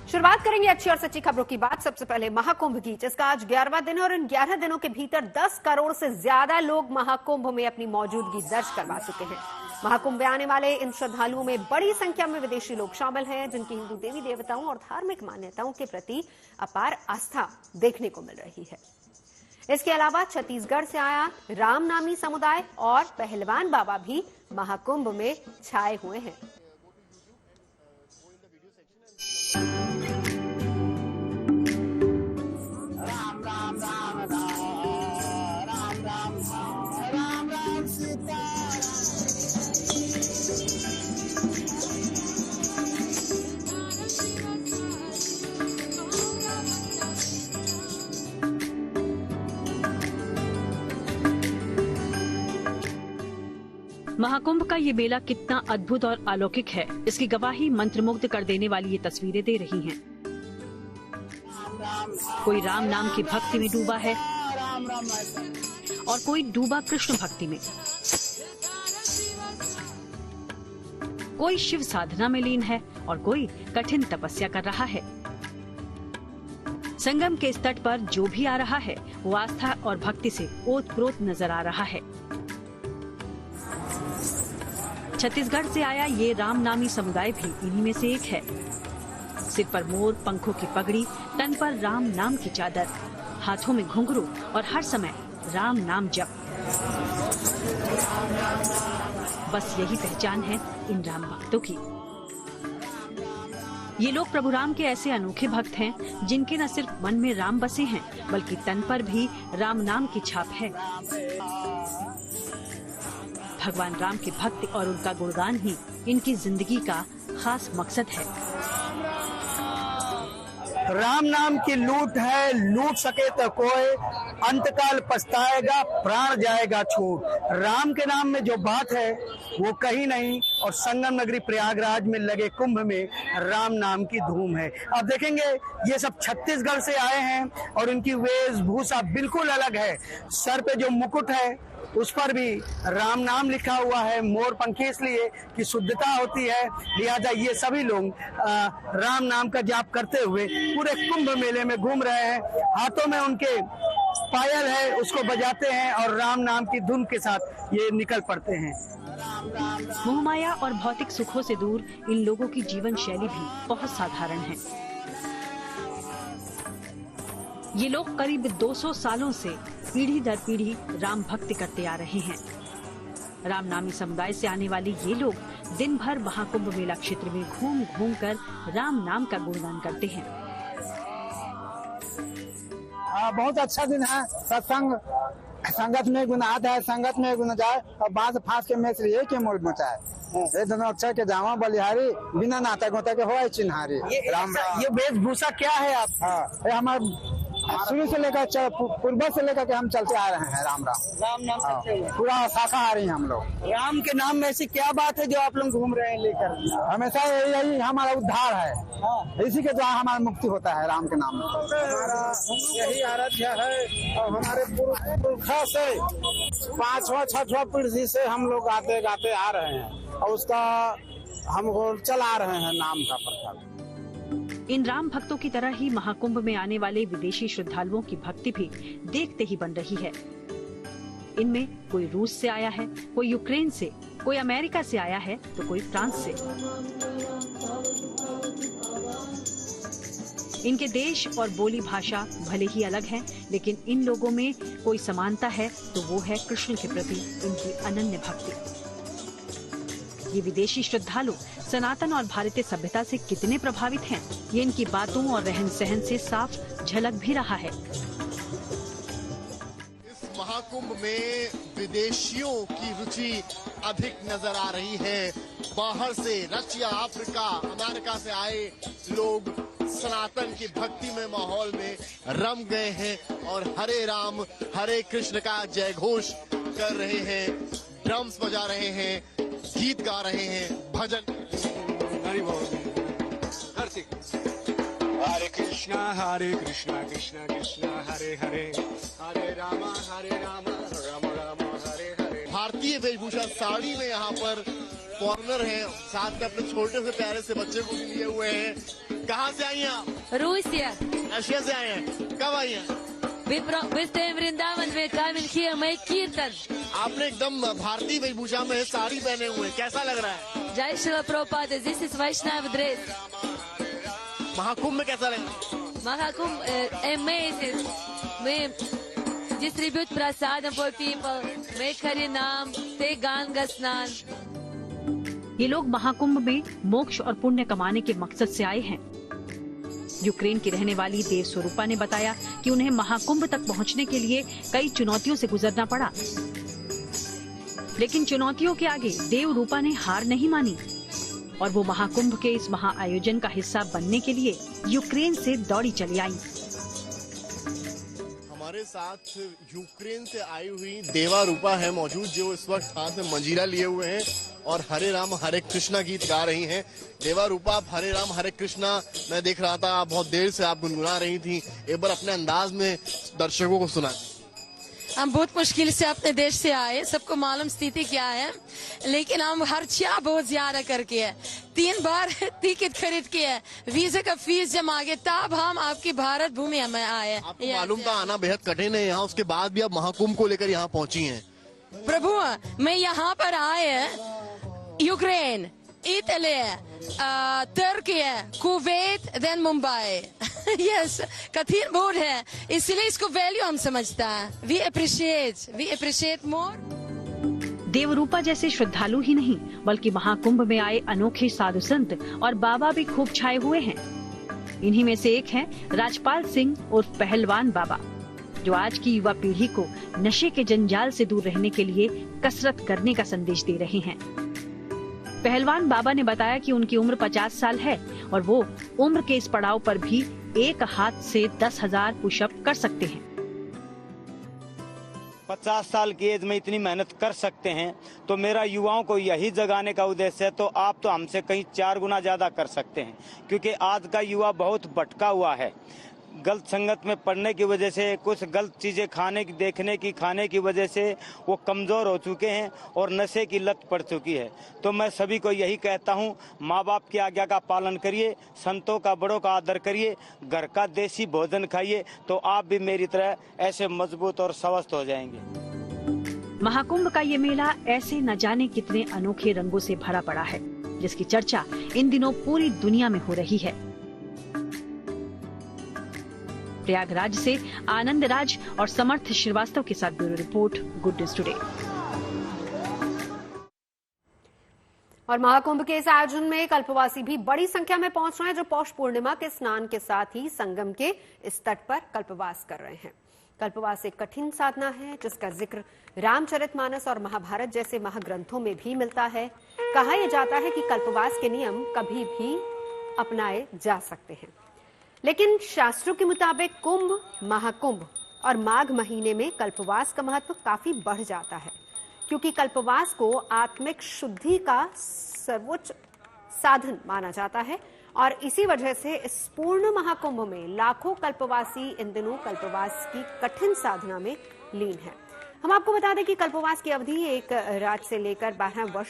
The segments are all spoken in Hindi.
शुरुआत करेंगे अच्छी और सच्ची खबरों की बात। सबसे पहले महाकुंभ की, जिसका आज 11वां दिन है और इन 11 दिनों के भीतर 10 करोड़ से ज्यादा लोग महाकुंभ में अपनी मौजूदगी दर्ज करवा चुके हैं। महाकुंभ में आने वाले इन श्रद्धालुओं में बड़ी संख्या में विदेशी लोग शामिल हैं, जिनकी हिंदू देवी देवताओं और धार्मिक मान्यताओं के प्रति अपार आस्था देखने को मिल रही है। इसके अलावा छत्तीसगढ़ से आया राम नामी समुदाय और पहलवान बाबा भी महाकुंभ में छाए हुए हैं। महाकुंभ का ये मेला कितना अद्भुत और अलौकिक है, इसकी गवाही मंत्रमुग्ध कर देने वाली ये तस्वीरें दे रही हैं। कोई राम नाम की भक्ति में डूबा है और कोई डूबा कृष्ण भक्ति में। कोई शिव साधना में लीन है और कोई कठिन तपस्या कर रहा है। संगम के इस तट पर जो भी आ रहा है वो आस्था और भक्ति से ओतप्रोत नजर आ रहा है। छत्तीसगढ़ से आया ये राम नामी समुदाय भी इन्हीं में से एक है। सिर पर मोर पंखों की पगड़ी, तन पर राम नाम की चादर, हाथों में घुंघरू और हर समय राम नाम जप। बस यही पहचान है इन राम भक्तों की। ये लोग प्रभु राम के ऐसे अनोखे भक्त हैं जिनके न सिर्फ मन में राम बसे हैं बल्कि तन पर भी राम नाम की छाप है। भगवान राम के भक्त और उनका गुणगान ही इनकी जिंदगी का खास मकसद है। राम नाम की लूट है, लूट सके तो कोई, अंतकाल पछताएगा, प्राण जाएगा छूट। राम के नाम में जो बात है वो कहीं नहीं, और संगम नगरी प्रयागराज में लगे कुंभ में राम नाम की धूम है। अब देखेंगे ये सब छत्तीसगढ़ से आए हैं और इनकी वेशभूषा बिल्कुल अलग है। सर पे जो मुकुट है उस पर भी राम नाम लिखा हुआ है, मोर पंखी इसलिए कि शुद्धता होती है, लिहाजा ये सभी लोग राम नाम का जाप करते हुए पूरे कुंभ मेले में घूम रहे हैं। हाथों में उनके पायल है, उसको बजाते हैं और राम नाम की धुन के साथ ये निकल पड़ते हैं। मोहमाया और भौतिक सुखों से दूर इन लोगों की जीवन शैली भी बहुत साधारण है। ये लोग करीब 200 सालों से पीढ़ी दर पीढ़ी राम भक्ति करते आ रहे हैं। राम नामी समुदाय से आने वाले ये लोग दिन भर महाकुंभ मेला क्षेत्र में घूम घूम कर राम नाम का गुणगान करते हैं। बहुत अच्छा दिन है। सत्संग संगत में गुनाहत है, संगत में गुना जाए और बांस फांस के मेसरी एक के मोल मचाए। ये दोनों अक्षर के जावा बलिहारी, बिना नाता गोता के हो चिन्हारी। ये वेशभूषा क्या है आप? ये हमारे शुरू से लेकर पूर्व से लेकर के हम चलते आ रहे हैं। राम नाम पूरा शाकाहारी हम लोग। राम के नाम में ऐसी क्या बात है जो आप लोग घूम रहे हैं लेकर? हमेशा यही हमारा उद्धार है, इसी के द्वारा हमारा मुक्ति होता है। राम के नाम में हमारा यही आराध्य है और हमारे पुरखा से 5वां 6वां पीढ़ी से हम लोग गाते गाते आ रहे हैं और उसका हम चला रहे हैं नाम का प्रचार। इन राम भक्तों की तरह ही महाकुंभ में आने वाले विदेशी श्रद्धालुओं की भक्ति भी देखते ही बन रही है। इनमें कोई रूस से आया है, कोई यूक्रेन से, कोई अमेरिका से आया है तो कोई फ्रांस से। इनके देश और बोली भाषा भले ही अलग है, लेकिन इन लोगों में कोई समानता है तो वो है कृष्ण के प्रति इनकी अनन्य भक्ति। ये विदेशी श्रद्धालु सनातन और भारतीय सभ्यता से कितने प्रभावित हैं, ये इनकी बातों और रहन सहन से साफ झलक भी रहा है। इस महाकुंभ में विदेशियों की रुचि अधिक नजर आ रही है। बाहर से रशिया, अफ्रीका, अमेरिका से आए लोग सनातन की भक्ति में माहौल में रम गए हैं और हरे राम हरे कृष्ण का जय घोष कर रहे हैं, ड्रम्स बजा रहे हैं, गीत गा रहे हैं, भजन। हरे कृष्णा कृष्णा कृष्णा हरे हरे, हरे राम राम राम हरे हरे। भारतीय वेशभूषा साड़ी में यहाँ पर फॉरेनर हैं, साथ में अपने छोटे से प्यारे से बच्चे को भी लिए हुए हैं। कहाँ से आई हैं आप? रूसिया रशिया से आए हैं। कब आई हैं? वृंदावन में कामिल किया मैं कीर्तन। आपने एकदम भारतीय वेशभूषा में साड़ी पहने हुए, कैसा लग रहा है? जय Shri Prabhupada, this is Vaishnava dress. Mahakumbh में कैसा लगा? महाकुंभ amazing. मैं distribute prasadam for people, make Hari नाम, take गंगा स्नान। ये लोग महाकुंभ में मोक्ष और पुण्य कमाने के मकसद से आए हैं। यूक्रेन की रहने वाली देव स्वरूपा ने बताया कि उन्हें महाकुंभ तक पहुंचने के लिए कई चुनौतियों से गुजरना पड़ा, लेकिन चुनौतियों के आगे देव रूपा ने हार नहीं मानी और वो महाकुंभ के इस महाआयोजन का हिस्सा बनने के लिए यूक्रेन से दौड़ी चली आई। हमारे साथ यूक्रेन से आई हुई देवा रूपा है मौजूद, जो इस वक्त हाथ में मंजीरा लिए हुए हैं और हरे राम हरे कृष्णा गीत गा रही हैं। देवा रूपा, आप हरे राम हरे कृष्णा मैं देख रहा था, आप बहुत देर से आप गुनगुना रही थी, एक बार अपने अंदाज में दर्शकों को सुना। हम बहुत मुश्किल से अपने देश से आए, सबको मालूम स्थिति क्या है, लेकिन हम खर्चा बहुत ज्यादा करके है, 3 बार टिकट खरीद के है, वीजा का फीस जमा के, तब हम आपकी भारत भूमि में आए। आपको मालूम था आना बेहद कठिन है यहाँ, उसके बाद भी आप महाकुंभ को लेकर यहाँ पहुंची हैं। प्रभु, मैं यहाँ पर आए यूक्रेन, इटली, तुर्की, कुवैत, देन मुंबई। यस, कठिन बहुत है, इसलिए इसको वैल्यू हम समझता है। वी अप्रिशिएट मोर। देवरूपा जैसे श्रद्धालु ही नहीं बल्कि महाकुंभ में आए अनोखे साधु संत और बाबा भी खूब छाए हुए हैं। इन्हीं में से एक हैं राजपाल सिंह उर्फ पहलवान बाबा, जो आज की युवा पीढ़ी को नशे के जंजाल से दूर रहने के लिए कसरत करने का संदेश दे रहे हैं। पहलवान बाबा ने बताया कि उनकी उम्र 50 साल है और वो उम्र के इस पड़ाव पर भी एक हाथ से 10,000 पुशअप कर सकते हैं। 50 साल की एज में इतनी मेहनत कर सकते हैं तो मेरा युवाओं को यही जगाने का उद्देश्य है। तो आप तो हमसे कहीं 4 गुना ज्यादा कर सकते हैं, क्योंकि आज का युवा बहुत भटका हुआ है। गलत संगत में पड़ने की वजह से, कुछ गलत चीजें खाने की वजह से वो कमजोर हो चुके हैं और नशे की लत पड़ चुकी है। तो मैं सभी को यही कहता हूँ, माँ बाप की आज्ञा का पालन करिए, संतों का बड़ों का आदर करिए, घर का देसी भोजन खाइए, तो आप भी मेरी तरह ऐसे मजबूत और स्वस्थ हो जाएंगे। महाकुंभ का ये मेला ऐसे न जाने कितने अनोखे रंगों से भरा पड़ा है, जिसकी चर्चा इन दिनों पूरी दुनिया में हो रही है। प्रयागराज से आनंद राज और समर्थ श्रीवास्तव के साथ bureau report, good news today. और महाकुंभ के इस आयोजन में कल्पवासी भी बड़ी संख्या में पहुंच रहे हैं, जो पौष पूर्णिमा के स्नान के साथ ही संगम के इस तट पर कल्पवास कर रहे हैं। कल्पवास एक कठिन साधना है, जिसका जिक्र रामचरितमानस और महाभारत जैसे महाग्रंथों में भी मिलता है। कहा यह जाता है कि कल्पवास के नियम कभी भी अपनाए जा सकते हैं, लेकिन शास्त्रों के मुताबिक कुंभ, महाकुंभ और माघ महीने में कल्पवास का महत्व काफी बढ़ जाता है, क्योंकि कल्पवास को आत्मिक शुद्धि का सर्वोच्च साधन माना जाता है और इसी वजह से इस पूर्ण महाकुंभ में लाखों कल्पवासी इन दिनों कल्पवास की कठिन साधना में लीन है। हम आपको बता दें कि कल्पवास की अवधि 1 रात से लेकर 12 वर्ष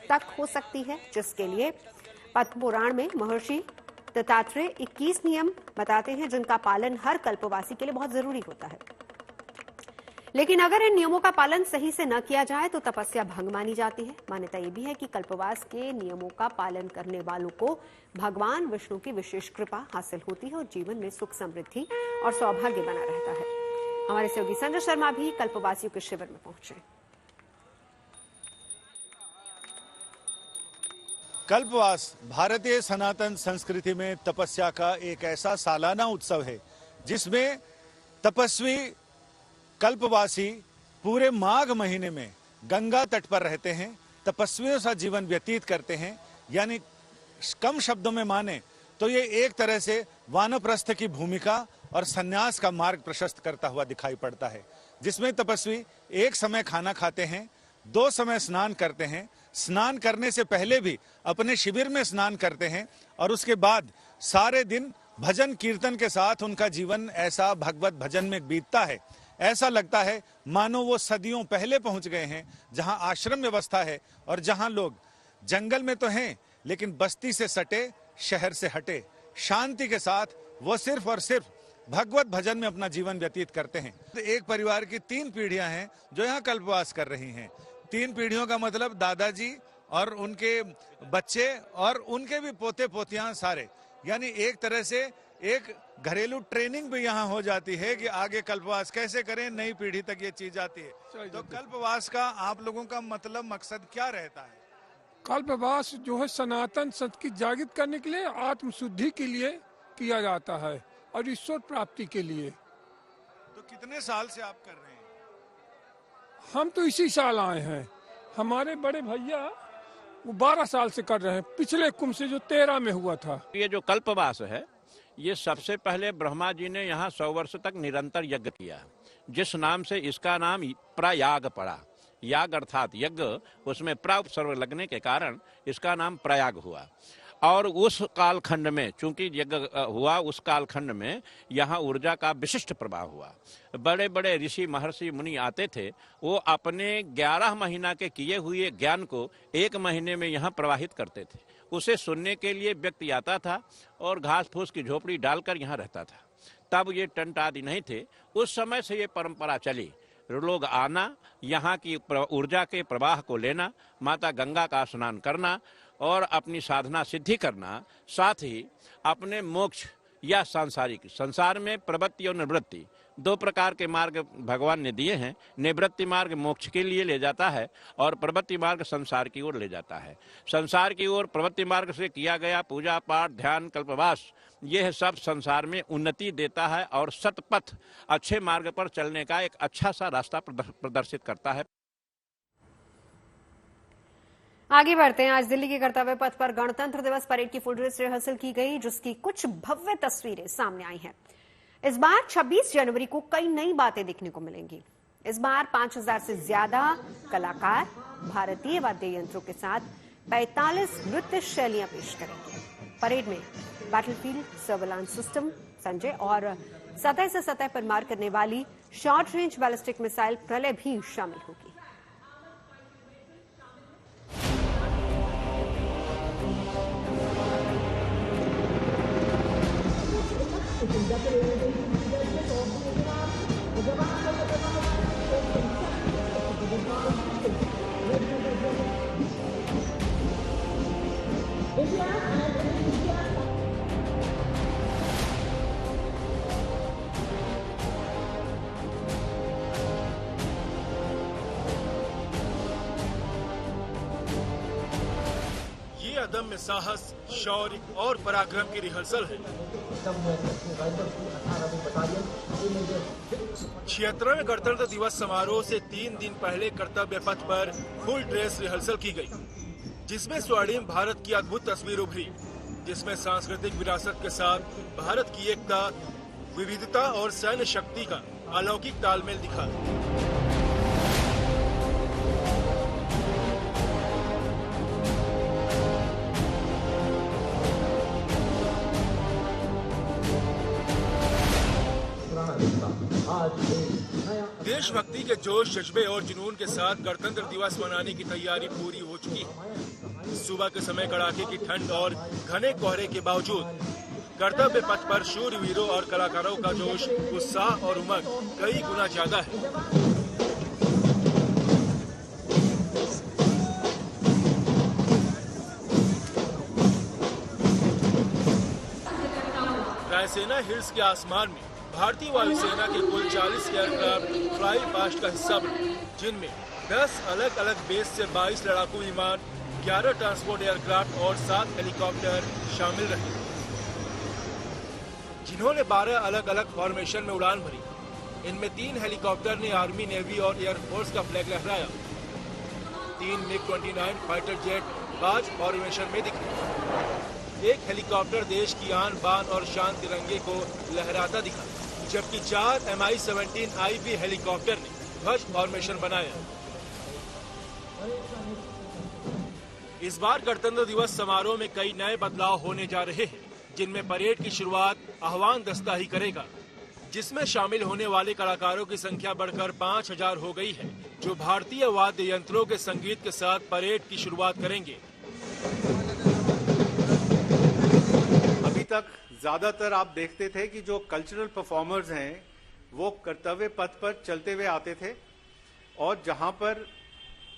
तक हो सकती है, जिसके लिए पद्म पुराण में महर्षि दत्तात्रेय 21 नियम बताते हैं, जिनका पालन हर कल्पवासी के लिए बहुत जरूरी होता है। लेकिन अगर इन नियमों का पालन सही से न किया जाए तो तपस्या भंग मानी जाती है। मान्यता ये भी है कि कल्पवास के नियमों का पालन करने वालों को भगवान विष्णु की विशेष कृपा हासिल होती है और जीवन में सुख समृद्धि और सौभाग्य बना रहता है। हमारे सहयोगी संजय शर्मा भी कल्पवासियों के शिविर में पहुंचे। कल्पवास भारतीय सनातन संस्कृति में तपस्या का एक ऐसा सालाना उत्सव है जिसमें तपस्वी कल्पवासी पूरे माघ महीने में गंगा तट पर रहते हैं, तपस्वियों सा जीवन व्यतीत करते हैं। यानी कम शब्दों में माने तो ये एक तरह से वानप्रस्थ की भूमिका और संन्यास का मार्ग प्रशस्त करता हुआ दिखाई पड़ता है, जिसमें तपस्वी एक समय खाना खाते हैं, 2 समय स्नान करते हैं, स्नान करने से पहले भी अपने शिविर में स्नान करते हैं और उसके बाद सारे दिन भजन कीर्तन के साथ उनका जीवन ऐसा भगवत भजन में बीतता है। ऐसा लगता है मानो वो सदियों पहले पहुंच गए हैं, जहां आश्रम व्यवस्था है और जहां लोग जंगल में तो हैं लेकिन बस्ती से सटे, शहर से हटे। शांति के साथ वो सिर्फ और सिर्फ भगवत भजन में अपना जीवन व्यतीत करते हैं। एक परिवार की 3 पीढ़ियां हैं जो यहाँ कल्पवास कर रही हैं। 3 पीढ़ियों का मतलब दादाजी और उनके बच्चे और उनके भी पोते पोतियां सारे, यानी एक तरह से एक घरेलू ट्रेनिंग भी यहाँ हो जाती है कि आगे कल्पवास कैसे करें, नई पीढ़ी तक ये चीज आती है। तो कल्पवास का आप लोगों का मतलब मकसद क्या रहता है? कल्पवास जो है सनातन संस्कृति जागृत करने के लिए, आत्मशुद्धि के लिए किया जाता है और ईश्वर प्राप्ति के लिए। तो कितने साल से आप कर रहे हैं? हम तो इसी साल आए हैं। हमारे बड़े भैया वो 12 साल से कर रहे हैं, पिछले कुंभ से जो 13 में हुआ था। ये जो कल्पवास है, ये सबसे पहले ब्रह्मा जी ने यहाँ 100 वर्ष तक निरंतर यज्ञ किया, जिस नाम से इसका नाम प्रयाग पड़ा। याग अर्थात यज्ञ, उसमें प्र उपसर्ग लगने के कारण इसका नाम प्रयाग हुआ। और उस कालखंड में, चूंकि यज्ञ हुआ उस कालखंड में, यहाँ ऊर्जा का विशिष्ट प्रवाह हुआ। बड़े बड़े ऋषि महर्षि मुनि आते थे, वो अपने 11 महीना के किए हुए ज्ञान को 1 महीने में यहाँ प्रवाहित करते थे। उसे सुनने के लिए व्यक्ति आता था और घास फूस की झोपड़ी डालकर यहाँ रहता था। तब ये टेंट आदि नहीं थे। उस समय से ये परंपरा चली, लोग आना, यहाँ की ऊर्जा के प्रवाह को लेना, माता गंगा का स्नान करना और अपनी साधना सिद्धि करना, साथ ही अपने मोक्ष या सांसारिक, संसार में प्रवृत्ति और निवृत्ति 2 प्रकार के मार्ग भगवान ने दिए हैं। निवृत्ति मार्ग मोक्ष के लिए ले जाता है और प्रवृत्ति मार्ग संसार की ओर ले जाता है। संसार की ओर प्रवृत्ति मार्ग से किया गया पूजा पाठ, ध्यान, कल्पवास, यह सब संसार में उन्नति देता है और सतपथ, अच्छे मार्ग पर चलने का एक अच्छा सा रास्ता प्रदर्शित करता है। आगे बढ़ते हैं। आज दिल्ली के कर्तव्य पथ पर गणतंत्र दिवस परेड की फुल ड्रेस रिहर्सल की गई, जिसकी कुछ भव्य तस्वीरें सामने आई हैं। इस बार 26 जनवरी को कई नई बातें देखने को मिलेंगी। इस बार 5000 से ज्यादा कलाकार भारतीय वाद्य यंत्रों के साथ 45 नृत्य शैलियां पेश करेंगे। परेड में बैटलफील्ड सर्वेलांस सिस्टम संजय और सतह से सतह पर मार करने वाली शॉर्ट रेंज बैलिस्टिक मिसाइल प्रलय भी शामिल होगी। अदम्य साहस, शौर्य और पराक्रम की रिहर्सल है। 76वें गणतंत्र दिवस समारोह से 3 दिन पहले कर्तव्य पथ पर फुल ड्रेस रिहर्सल की गई, जिसमें स्वर्णिम भारत की अद्भुत तस्वीर उभरी, जिसमें सांस्कृतिक विरासत के साथ भारत की एकता, विविधता और सैन्य शक्ति का अलौकिक तालमेल दिखा। देशभक्ति के जोश, जज्बे और जुनून के साथ गणतंत्र दिवस मनाने की तैयारी पूरी हो चुकी है। सुबह के समय कड़ाके की ठंड और घने कोहरे के बावजूद कर्तव्य पथ पर शूरवीरों और कलाकारों का जोश, उत्साह और उमंग कई गुना ज्यादा है। रायसेना हिल्स के आसमान में भारतीय वायुसेना के कुल 40 एयरक्राफ्ट फ्लाई पास्ट का हिस्सा बने, जिनमें 10 अलग अलग बेस से 22 लड़ाकू विमान, 11 ट्रांसपोर्ट एयरक्राफ्ट और 7 हेलीकॉप्टर शामिल रहे, जिन्होंने 12 अलग अलग फॉर्मेशन में उड़ान भरी। इनमें 3 हेलीकॉप्टर ने आर्मी, नेवी और एयरफोर्स का फ्लैग लहराया। 3 MiG-29 फाइटर जेट बाज फॉर्मेशन में दिखे। एक हेलीकॉप्टर देश की आन बान और शान तिरंगे को लहराता दिखा, जबकि 4 Mi-17 IB हेलीकॉप्टर ने ध्वज फॉर्मेशन बनाया। इस बार गणतंत्र दिवस समारोह में कई नए बदलाव होने जा रहे हैं, जिनमें परेड की शुरुआत आह्वान दस्ता ही करेगा, जिसमें शामिल होने वाले कलाकारों की संख्या बढ़कर 5000 हो गई है, जो भारतीय वाद्य यंत्रों के संगीत के साथ परेड की शुरुआत करेंगे। अभी तक ज्यादातर आप देखते थे कि जो कल्चरल परफॉर्मर्स हैं वो कर्तव्य पथ पर चलते हुए आते थे और जहां पर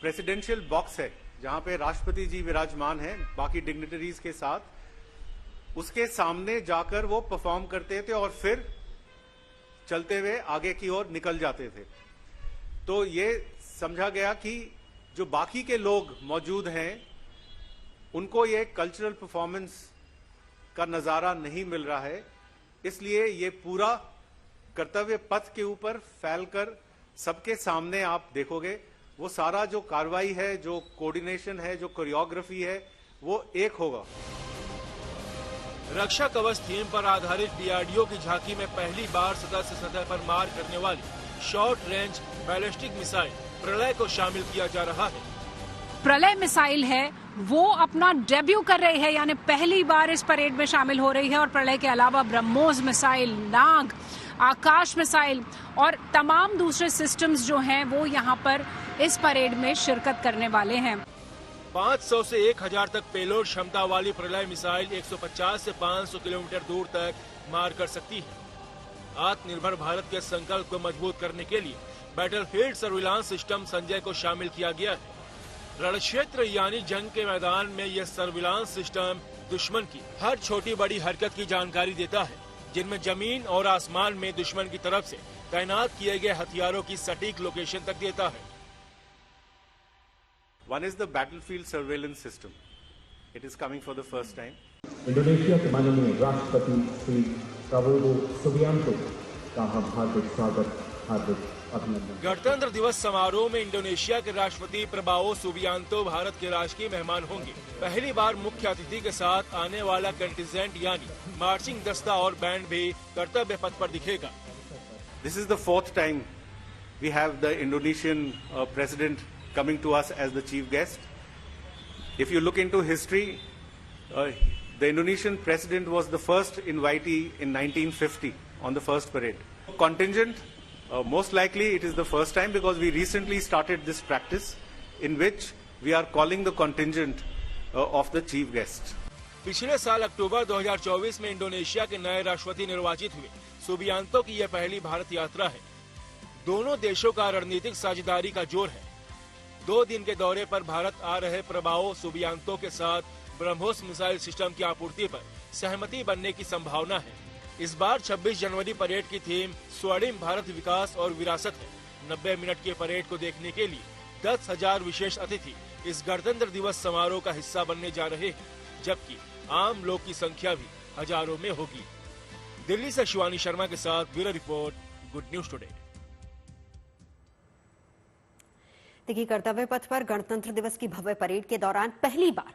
प्रेसिडेंशियल बॉक्स है, जहां पे राष्ट्रपति जी विराजमान हैं बाकी डिग्निटरीज के साथ, उसके सामने जाकर वो परफॉर्म करते थे और फिर चलते हुए आगे की ओर निकल जाते थे। तो ये समझा गया कि जो बाकी के लोग मौजूद हैं उनको ये कल्चरल परफॉर्मेंस का नजारा नहीं मिल रहा है, इसलिए ये पूरा कर्तव्य पथ के ऊपर फैलकर सबके सामने आप देखोगे वो सारा जो कार्रवाई है, जो कोऑर्डिनेशन है, जो कोरियोग्राफी है, वो एक होगा। रक्षा कवच थीम पर आधारित डीआरडीओ की झांकी में पहली बार सतह से सतह पर मार करने वाली शॉर्ट रेंज बैलिस्टिक मिसाइल प्रलय को शामिल किया जा रहा है। प्रलय मिसाइल है वो अपना डेब्यू कर रही है, यानी पहली बार इस परेड में शामिल हो रही है। और प्रलय के अलावा ब्रह्मोस मिसाइल, नाग, आकाश मिसाइल और तमाम दूसरे सिस्टम्स जो हैं वो यहाँ पर इस परेड में शिरकत करने वाले हैं। 500 से 1000 तक पेलोड क्षमता वाली प्रलय मिसाइल 150 से 500 किलोमीटर दूर तक मार कर सकती है। आत्मनिर्भर भारत के संकल्प को मजबूत करने के लिए बैटलफील्ड सर्विलांस सिस्टम संजय को शामिल किया गया है। रणक्षेत्र यानी जंग के मैदान में यह सर्विलांस सिस्टम दुश्मन की हर छोटी बड़ी हरकत की जानकारी देता है, जिनमें जमीन और आसमान में दुश्मन की तरफ से तैनात किए गए हथियारों की सटीक लोकेशन तक देता है। One is the battlefield surveillance system. It is coming for the first time. Indonesia के माननीय राष्ट्रपति श्री प्राबोवो सुबियांतो का हम हार्दिक स्वागत, हार्दिक अभिनंदन। गणतंत्र दिवस समारोह में इंडोनेशिया के राष्ट्रपति प्रबावो सुबियांतो भारत के राष्ट्रीय मेहमान होंगे। पहली बार मुख्य अतिथि के साथ आने वाला कंटिजेंट यानी मार्चिंग दस्ता और बैंड भी कर्तव्य पथ पर दिखेगा। This is the fourth time we have the Indonesian president coming to us as the chief guest. If you look into history, the Indonesian president was the first invitee in 1950 on the first parade. Contingent, most likely it is the first time because we recently started this practice in which we are calling the contingent of the chief guest. पिछले साल अक्टूबर 2024 में इंडोनेशिया के नए राष्ट्रपति निर्वाचित हुए सुबियांतो की यह पहली भारत यात्रा है। दोनों देशों का रणनीतिक साझेदारी का जोर है। 2 दिन के दौरे पर भारत आ रहे प्रबावो सुबियांतो के साथ ब्रह्मोस मिसाइल सिस्टम की आपूर्ति पर सहमति बनने की संभावना है। इस बार 26 जनवरी परेड की थीम स्वर्णिम भारत विकास और विरासत है। 90 मिनट के परेड को देखने के लिए 10,000 विशेष अतिथि इस गणतंत्र दिवस समारोह का हिस्सा बनने जा रहे हैं, जबकि आम लोग की संख्या भी हजारों में होगी। दिल्ली से शिवानी शर्मा के साथ bureau report, good news today. देखिए, कर्तव्य पथ पर गणतंत्र दिवस की भव्य परेड के दौरान पहली बार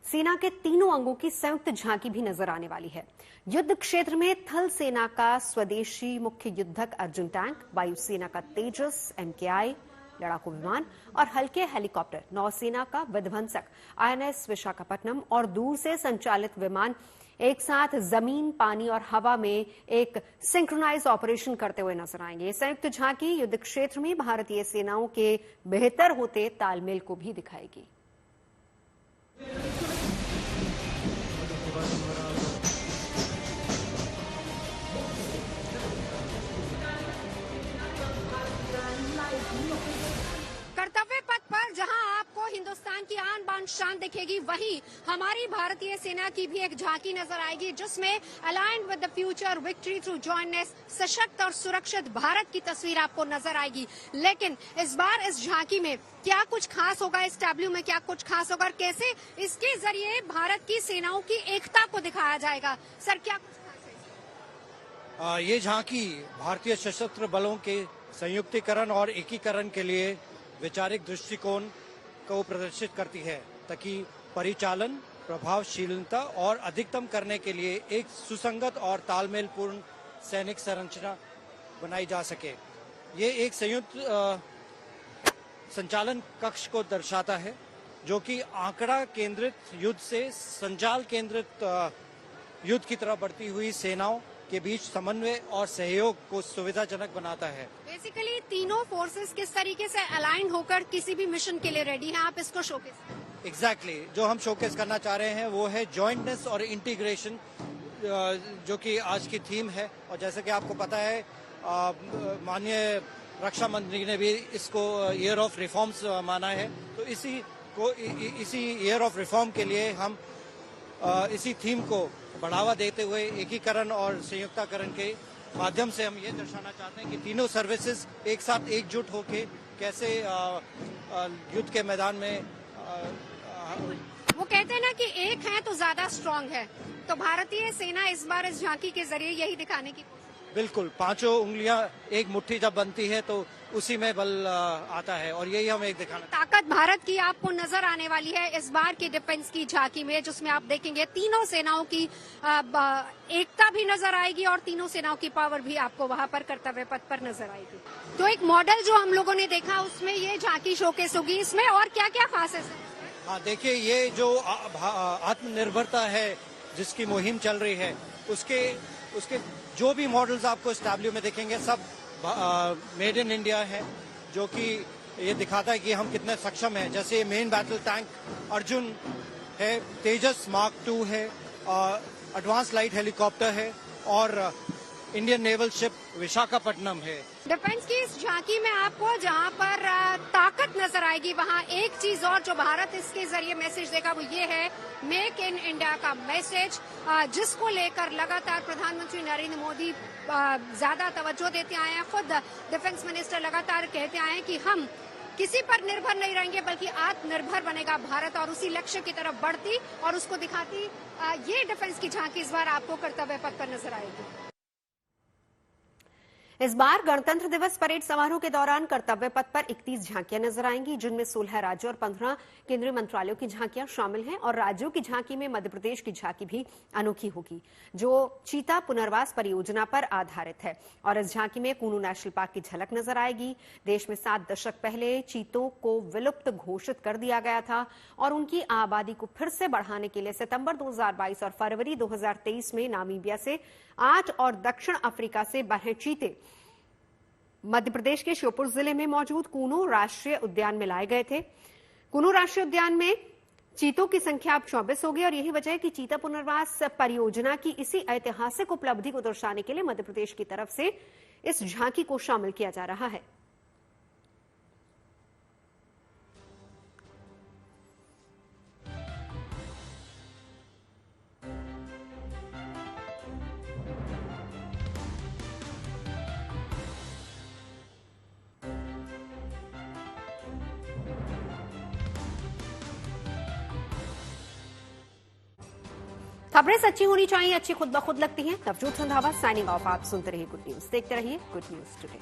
सेना के तीनों अंगों की संयुक्त झांकी भी नजर आने वाली है। युद्ध क्षेत्र में थल सेना का स्वदेशी मुख्य युद्धक अर्जुन टैंक, वायुसेना का तेजस MKI लड़ाकू विमान और हल्के हेलीकॉप्टर, नौसेना का विध्वंसक INS विशाखापट्टनम और दूर से संचालित विमान एक साथ जमीन, पानी और हवा में एक सिंक्रोनाइज ऑपरेशन करते हुए नजर आएंगे। संयुक्त झांकी युद्ध क्षेत्र में भारतीय सेनाओं के बेहतर होते तालमेल को भी दिखाएगी। कर्तव्य पथ पर जहां आपको हिंदुस्तान की आन बान शान दिखेगी, वहीं हमारी भारतीय सेना की भी एक झांकी नजर आएगी, जिसमें aligned with the future, victory through jointness, सशक्त और सुरक्षित भारत की तस्वीर आपको नजर आएगी। लेकिन इस बार इस झांकी में क्या कुछ खास होगा, इस टैब्लू में क्या कुछ खास होगा और कैसे इसके जरिए भारत की सेनाओं की एकता को दिखाया जाएगा? सर, क्या कुछ खास है? ये झांकी भारतीय सशस्त्र बलों के संयुक्तिकरण और एकीकरण के लिए वैचारिक दृष्टिकोण को प्रदर्शित करती है, ताकि परिचालन प्रभावशीलता और अधिकतम करने के लिए एक सुसंगत और तालमेलपूर्ण सैनिक संरचना बनाई जा सके। ये एक संयुक्त संचालन कक्ष को दर्शाता है, जो कि आंकड़ा केंद्रित युद्ध से संजाल केंद्रित युद्ध की तरफ बढ़ती हुई सेनाओं के बीच समन्वय और सहयोग को सुविधाजनक बनाता है। बेसिकली तीनों फोर्सेस किस तरीके से अलाइन होकर किसी भी मिशन के लिए रेडी हैं, आप इसको शोकेस एग्जैक्टली जो हम शोकेस करना चाह रहे हैं वो है जॉइंटनेस और इंटीग्रेशन जो कि आज की थीम है। और जैसे कि आपको पता है माननीय रक्षा मंत्री ने भी इसको ईयर ऑफ रिफॉर्म्स माना है। तो इसी ईयर ऑफ रिफॉर्म के लिए हम इसी थीम को बढ़ावा देते हुए एकीकरण और संयुक्ताकरण के माध्यम से हम ये दर्शाना चाहते हैं कि तीनों सर्विसेज एक साथ एकजुट होके कैसे युद्ध के मैदान में वो कहते हैं ना कि एक है तो ज्यादा स्ट्रांग है, तो भारतीय सेना इस बार इस झांकी के जरिए यही दिखाने की बिल्कुल पांचों उंगलियां एक मुट्ठी जब बनती है तो उसी में बल आता है और यही हम एक दिखाना। ताकत भारत की आपको नजर आने वाली है इस बार की डिफेंस की झांकी में, जिसमें आप देखेंगे तीनों सेनाओं की एकता भी नजर आएगी और तीनों सेनाओं की पावर भी आपको वहां पर कर्तव्य पथ पर नजर आएगी। तो एक मॉडल जो हम लोगों ने देखा उसमें ये झांकी शोकेस होगी, इसमें और क्या क्या खास है? हाँ देखिए, ये जो आत्मनिर्भरता है जिसकी मुहिम चल रही है उसके जो भी मॉडल्स आपको इस टैब्ल्यू में देखेंगे सब मेड इन इंडिया है, जो कि ये दिखाता है कि हम कितने सक्षम हैं। जैसे मेन बैटल टैंक अर्जुन है, तेजस मार्क 2 है, एडवांस लाइट हेलीकॉप्टर है और इंडियन नेवल शिप विशाखापट्टनम है। डिफेंस की इस झांकी में आपको जहां पर ताकत नजर आएगी वहां एक चीज और जो भारत इसके जरिए मैसेज देगा वो ये है मेक इन इंडिया का मैसेज, जिसको लेकर लगातार प्रधानमंत्री नरेंद्र मोदी ज्यादा तवज्जो देते आए हैं। खुद डिफेंस मिनिस्टर लगातार कहते आए हैं कि हम किसी पर निर्भर नहीं रहेंगे बल्कि आत्मनिर्भर बनेगा भारत, और उसी लक्ष्य की तरफ बढ़ती और उसको दिखाती ये डिफेंस की झांकी इस बार आपको कर्तव्य पथ पर नजर आएगी। इस बार गणतंत्र दिवस परेड समारोह के दौरान कर्तव्य पथ पर 31 झांकियां नजर आएंगी, जिनमें 16 राज्यों और 15 केंद्रीय मंत्रालयों की झांकियां शामिल हैं और राज्यों की झांकी में मध्य प्रदेश की झांकी भी अनोखी होगी, जो चीता पुनर्वास परियोजना पर आधारित है। और इस झांकी में कूनू नेशनल पार्क की झलक नजर आएगी। देश में 7 दशक पहले चीतों को विलुप्त घोषित कर दिया गया था और उनकी आबादी को फिर से बढ़ाने के लिए सितंबर 2022 और फरवरी 2023 में नामीबिया से 8 और दक्षिण अफ्रीका से 12 चीते मध्य प्रदेश के श्योपुर जिले में मौजूद कूनू राष्ट्रीय उद्यान में लाए गए थे। कूनू राष्ट्रीय उद्यान में चीतों की संख्या अब 24 हो गई और यही वजह है कि चीता पुनर्वास परियोजना की इसी ऐतिहासिक उपलब्धि को दर्शाने के लिए मध्य प्रदेश की तरफ से इस झांकी को शामिल किया जा रहा है। खबरें सच्ची होनी चाहिए, अच्छी खुद ब खुद लगती हैं। Navjot Sandhawa signing off. आप सुनते रहिए गुड न्यूज, देखते रहिए गुड न्यूज टुडे।